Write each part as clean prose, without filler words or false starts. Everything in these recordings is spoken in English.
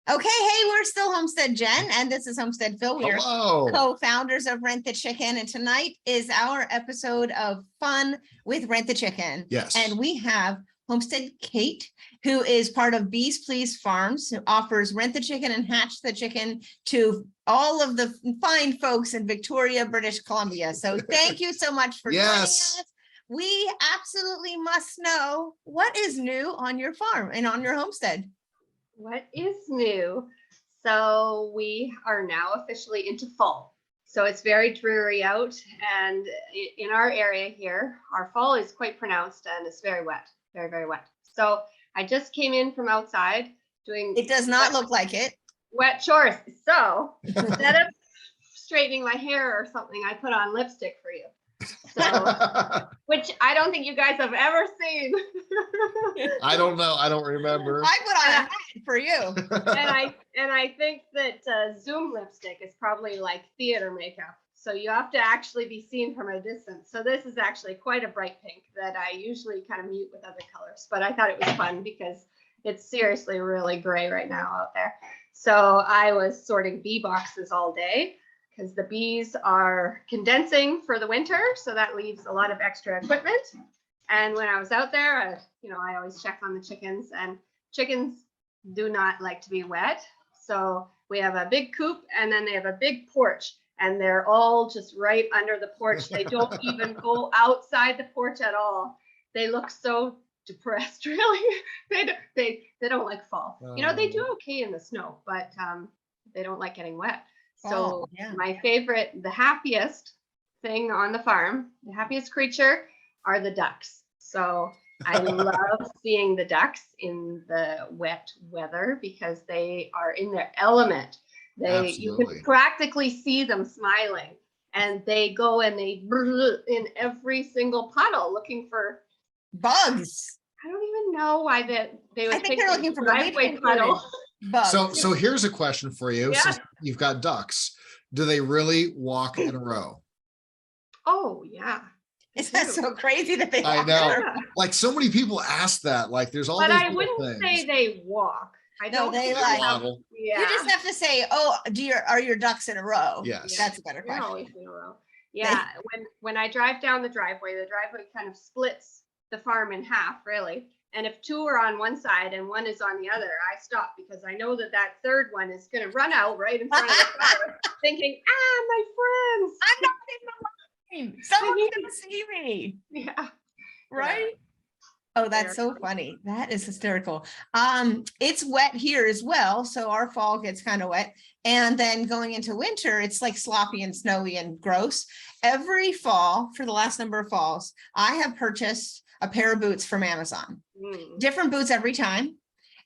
Okay, hey, we're still Homestead Jen, and this is Homestead Phil. We are Hello. co-founders of Rent the Chicken, and tonight is our episode of fun with Rent the Chicken. Yes. And we have Homestead Kate, who is part of Bees Please Farms, who offers Rent the Chicken and Hatch the Chicken to all of the fine folks in Victoria, British Columbia. So thank you so much for joining us. We absolutely must know what is new on your farm and on your homestead. What is new? So we are now officially into fall. So it's very dreary out, and in our area here, our fall is quite pronounced and it's very wet, very, very wet. So I just came in from outside doing. It does not look like it. Wet chores. So instead of straightening my hair or something, I put on lipstick for you. So, which I don't think you guys have ever seen. I don't know. I don't remember. I put on a hat for you. and I think that Zoom lipstick is probably like theater makeup. So you have to actually be seen from a distance. So this is actually quite a bright pink that I usually kind of mute with other colors. But I thought it was fun because it's seriously really gray right now out there. So I was sorting bee boxes all day, because the bees are condensing for the winter. So that leaves a lot of extra equipment. And when I was out there, I always check on the chickens, and chickens do not like to be wet. So we have a big coop, and then they have a big porch, and they're all just right under the porch. They don't even go outside the porch at all. They look so depressed, really. They don't like fall. They do okay in the snow, but they don't like getting wet. So my favorite, the happiest thing on the farm, the happiest creature are the ducks. So I love seeing the ducks in the wet weather because they are in their element. You can practically see them smiling, and they go and they in every single puddle looking for bugs. I don't even know why they would. I think they're looking for driveway puddle. Bugs. So here's a question for you. Yeah. Since you've got ducks, do they really walk in a row? Oh yeah. Is that so crazy that they I know. Like so many people ask that. Like there's all but these I wouldn't say they walk. I don't. They like. You just have to say, "Oh, are your ducks in a row?" Yes, that's a better question. Always in a row. Yeah. When I drive down the driveway kind of splits the farm in half, really. And if two are on one side and one is on the other, I stop because I know that third one is going to run out right in front of the car, thinking, my friends, I'm not in the line. Someone's going to see me. Yeah. Right? Oh, that's so funny. That is hysterical. It's wet here as well. So our fall gets kind of wet. And then going into winter, it's like sloppy and snowy and gross. Every fall, for the last number of falls, I have purchased a pair of boots from Amazon. Different boots every time.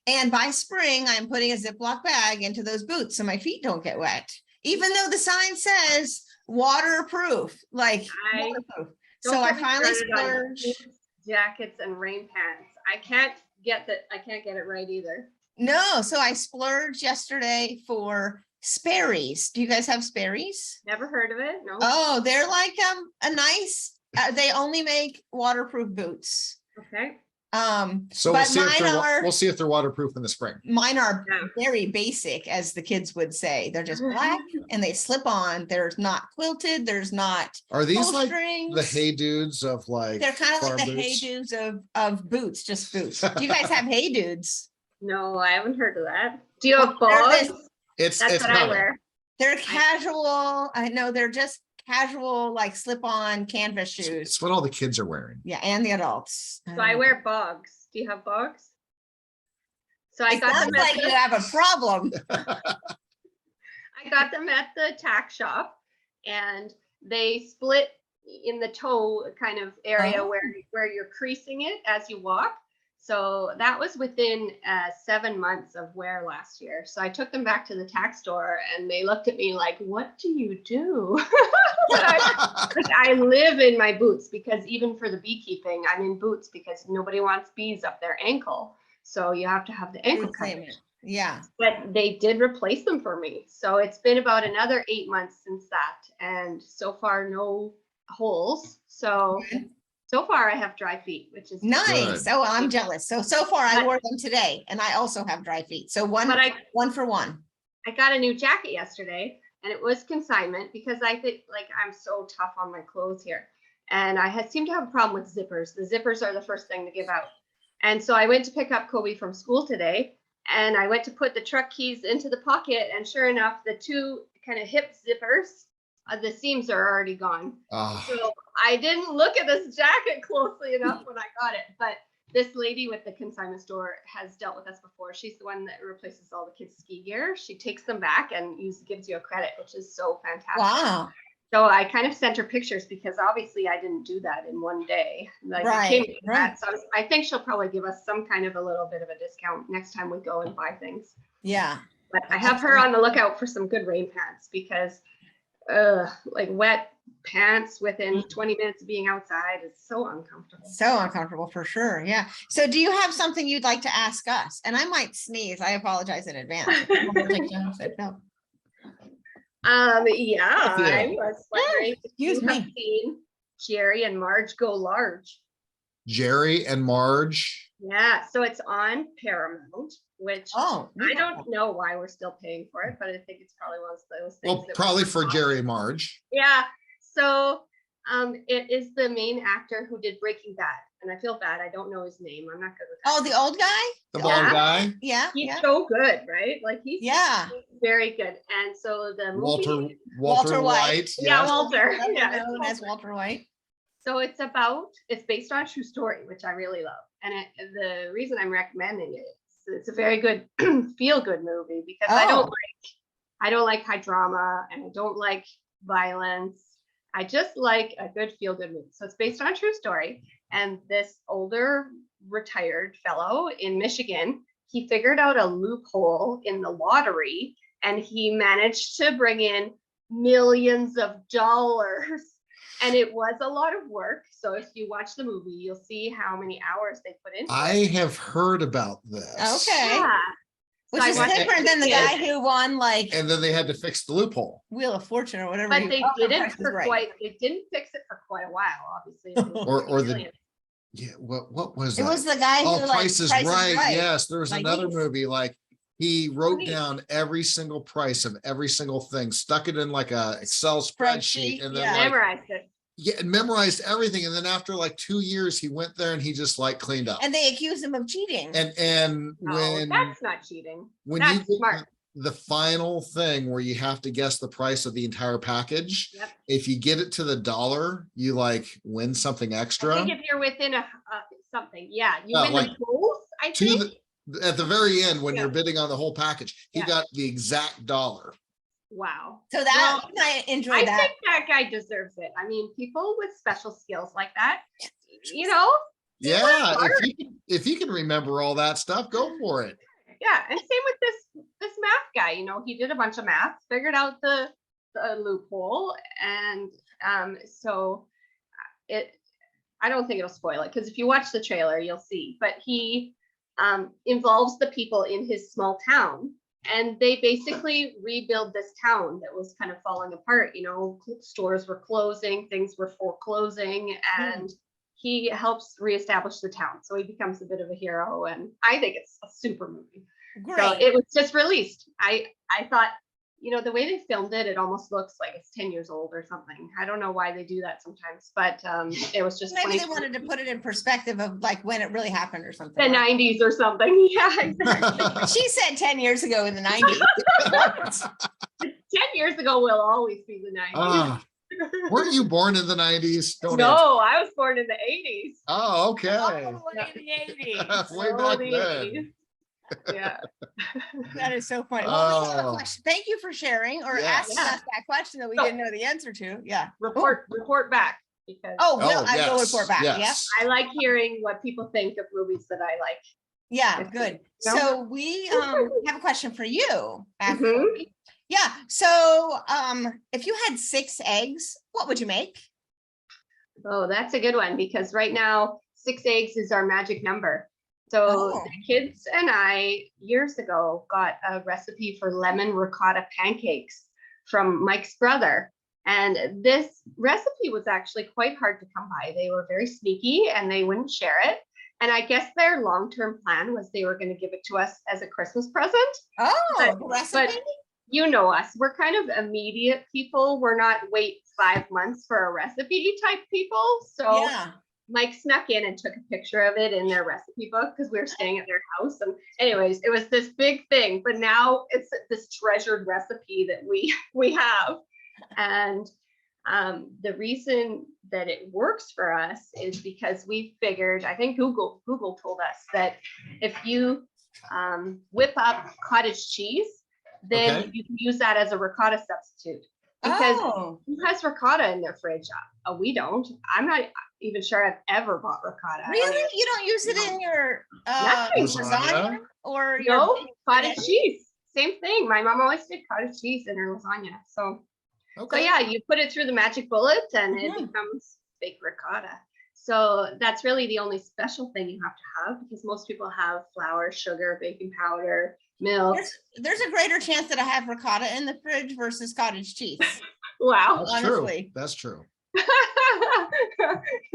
And by spring, I'm putting a Ziploc bag into those boots so my feet don't get wet, even though the sign says waterproof, waterproof. So I finally splurged. Jackets and rain pants. I can't get it right either. No, so I splurged yesterday for Sperry's. Do you guys have Sperry's? Never heard of it. No. Oh, they're like a nice. They only make waterproof boots. Okay. So we'll see if they're waterproof in the spring. Mine are very basic, as the kids would say. They're just black and they slip on. There's not quilted. There's not. Are these like strings. The Hey Dudes of like? They're kind of like the boots? Hey Dudes of boots, just boots. Do you guys have Hey Dudes? No, I haven't heard of that. Do you have bogs? That's what I wear. They're casual. I know they're just casual, like slip-on canvas shoes. It's what all the kids are wearing. Yeah, and the adults. So I wear bogs. Do you have bogs? So I got them like you have a problem. I got them at the tack shop, and they split in the toe kind of area where you're creasing it as you walk. So that was within 7 months of wear last year. So I took them back to the tack store, and they looked at me like, "What do you do?" I live in my boots, because even for the beekeeping, I'm in boots because nobody wants bees up their ankle. So you have to have the ankle coverage. Yeah. But they did replace them for me. So it's been about another 8 months since that. And so far, no holes. So So far, I have dry feet, which is Nice. Good. Oh, I'm jealous. So far I But- wore them today and I also have dry feet. So one for one. I got a new jacket yesterday, and it was consignment because I think like I'm so tough on my clothes here, and seem to have a problem with zippers. The zippers are the first thing to give out, and so I went to pick up Kobe from school today, and I went to put the truck keys into the pocket, and sure enough, the two kind of hip zippers, the seams are already gone. Ah, So I didn't look at this jacket closely enough when I got it, but this lady with the consignment store has dealt with us before. She's the one that replaces all the kids' ski gear. She takes them back and gives you a credit, which is so fantastic. Wow. So I kind of sent her pictures because obviously I didn't do that in one day. Like it came to that. So I think she'll probably give us some kind of a little bit of a discount next time we go and buy things. Yeah. But I have her on the lookout for some good rain pants because like wet pants within 20 minutes of being outside is so uncomfortable. So uncomfortable for sure. Yeah. So do you have something you'd like to ask us? And I might sneeze. I apologize in advance. No. Yeah, I was wondering if Excuse you have me. seen Jerry and Marge Go Large. Jerry and Marge. Yeah, so it's on Paramount, which Oh, I don't know why we're still paying for it, but I think it's probably one of those things. Well, that probably we for bought. Jerry and Marge. Yeah, so it is the main actor who did Breaking Bad, and I feel bad. I don't know his name. I'm not good with that. Oh, the old guy? The bald Yeah. guy. Yeah. He's Yeah. so good, right? Like he's very good. And so the movie, Walter White. yeah, Yes. Walter. Better Yeah, known as Walter White. so it's based on a true story, which I really love. And the reason I'm recommending it is it's a very good feel good movie because I don't like high drama and I don't like violence. I just like a good feel good movie. So it's based on a true story. And this older retired fellow in Michigan, he figured out a loophole in the lottery and he managed to bring in millions of dollars. And it was a lot of work. So if you watch the movie, you'll see how many hours they put into I it. have heard about this. Okay. Yeah. Which So I is watched different it than the again. guy who won like And then they had to fix the loophole. Wheel of Fortune or whatever. But he- they oh, didn't Price is for Right. they didn't fix it for quite a while, obviously. Or the yeah, what was It that? was the guy who Oh, like Price is Right. Yes, there was Like, another yes. movie like he wrote Right. down every single price of every single thing, stuck it in like a Excel spreadsheet, and then yeah. like Memorized it. yeah, memorized everything. And then after like 2 years, he went there and he just like cleaned up. And they accused him of cheating. And No, when that's not cheating. when That's you get smart. the final thing where you have to guess the price of the entire package, Yep. if you get it to the dollar, you like win something I extra. think if you're within something, yeah, you Yeah, win like, them both. I To think. at the very end, when Yeah. you're bidding on the whole package, he Yeah. got the exact dollar. Wow. So that Well, I enjoyed I that. think that guy deserves it. I mean, people with special skills like that, you know, Yeah, hard. if you can remember all that stuff, go for it. yeah. And same with this math guy. You know, he did a bunch of math, figured out the loophole, and so I don't think it'll spoil it because if you watch the trailer, you'll see. But he involves the people in his small town, and they basically rebuild this town that was kind of falling apart. You know, stores were closing, things were foreclosing, and he helps reestablish the town. So he becomes a bit of a hero, and I think it's a super movie. Great. So it was just released. I thought, you know, the way they filmed it, it almost looks like it's 10 years old or something. I don't know why they do that sometimes, but it was just Maybe they 20 wanted to put it in perspective of like when it really happened or the something. 90s or something. Yeah, exactly. She said 10 years ago in the 90s. 10 years ago will always be the 90s. Ah, weren't you born in the 90s? Don't answer. No, I was born in the 80s. Oh, okay. Oh, in the 80s. Way Oh, back the then. 80s. Yeah. That is so funny. Well, we have a Oh. question. Thank you for sharing or Yes. asking us that question that we didn't know the answer to. Yeah. Report back because Oh, Oh, I will yes, report back. Yeah. yes. I like hearing what people think of movies that I like. Yeah, Yes. good. No? So we have a question for you. Mhm. Actually. Yeah. So if you had 6 eggs, what would you make? Oh, that's a good one because right now 6 eggs is our magic number. So Oh. the kids and I years ago got a recipe for lemon ricotta pancakes from Mike's brother. And this recipe was actually quite hard to come by. They were very sneaky and they wouldn't share it. And I guess their long-term plan was they were going to give it to us as a Christmas present. Oh, But- the recipe? but you know us, we're kind of immediate people. We're not wait 5 months for a recipe type people. So Yeah. Mike snuck in and took a picture of it in their recipe book because we were staying at their house. And anyways, it was this big thing, but now it's this treasured recipe that we have. And the reason that it works for us is because we figured, I think Google told us that if you whip up cottage cheese, then Okay. you can use that as a ricotta substitute. Because Oh, who has ricotta in their fridge? We don't. I'm not even sure I've ever bought ricotta. I don't really? even- You don't use it in your Nice. lasagna or your No, cottage spaghetti? cheese. Same thing. My mom always did cottage cheese in her lasagna. So Okay. yeah, you put it through the magic bullet and it Mhm. becomes fake ricotta. So that's really the only special thing you have to have because most people have flour, sugar, baking powder, milk. There's a greater chance that I have ricotta in the fridge versus cottage cheese. Wow. That's true. honestly. That's true.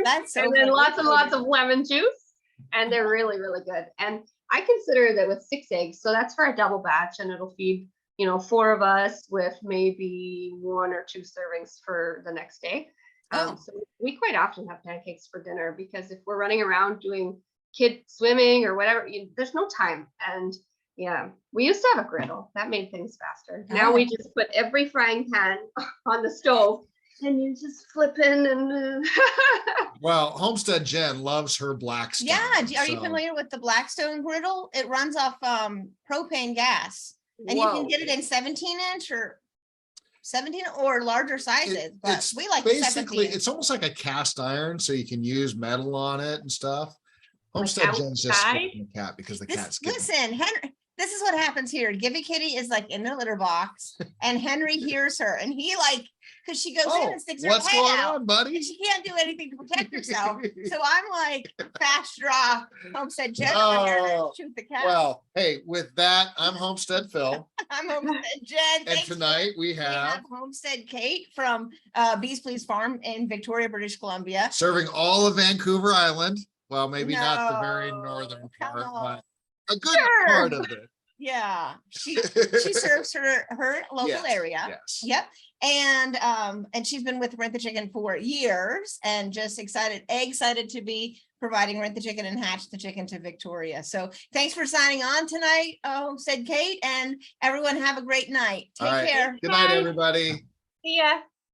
That's so And then funny. lots and lots of lemon juice. And they're really, really good. And I consider that with 6 eggs, so that's for a double batch and it'll feed, 4 of us with maybe 1 or 2 servings for the next day. Oh. So we quite often have pancakes for dinner because if we're running around doing kid swimming or whatever, there's no time. And yeah, we used to have a griddle that made things faster. Now we just put every frying pan on the stove and you just flip in and Well, Homestead Jen loves her Blackstone. Yeah, are you so- familiar with the Blackstone griddle? It runs off propane gas. And you can Whoa. get it in 17-inch or 17 or larger sizes, but It's we like the basically, 17. it's almost like a cast iron, so you can use metal on it and stuff. Homestead Jen's just outside? skipping the cat because the cat's getting. Listen, Henry, this is what happens here. Gibby Kitty is like in the litter box and Henry hears her and he because she goes in Oh, and sticks her what's head going out on, buddy? and she can't do anything to protect herself. So I'm like, fast draw, Homestead Jen on here to Oh, shoot the cat. Well, hey, with that, I'm Homestead Phil, I'm Homestead Jen. and Thanks. tonight we We have have Homestead Kate from Bees Please Farm in Victoria, British Columbia. serving all of Vancouver Island. Well, maybe not the very No, northern come part, on. but a good Sure. part of it. Yeah, she serves her local Yes, area. Yes. Yep. And she's been with Rent the Chicken for years and just excited to be providing Rent the Chicken and Hatch the Chicken to Victoria. So thanks for signing on tonight, Homestead Kate, and everyone have a great night. All Take right. care. Good night, Bye. everybody. See ya.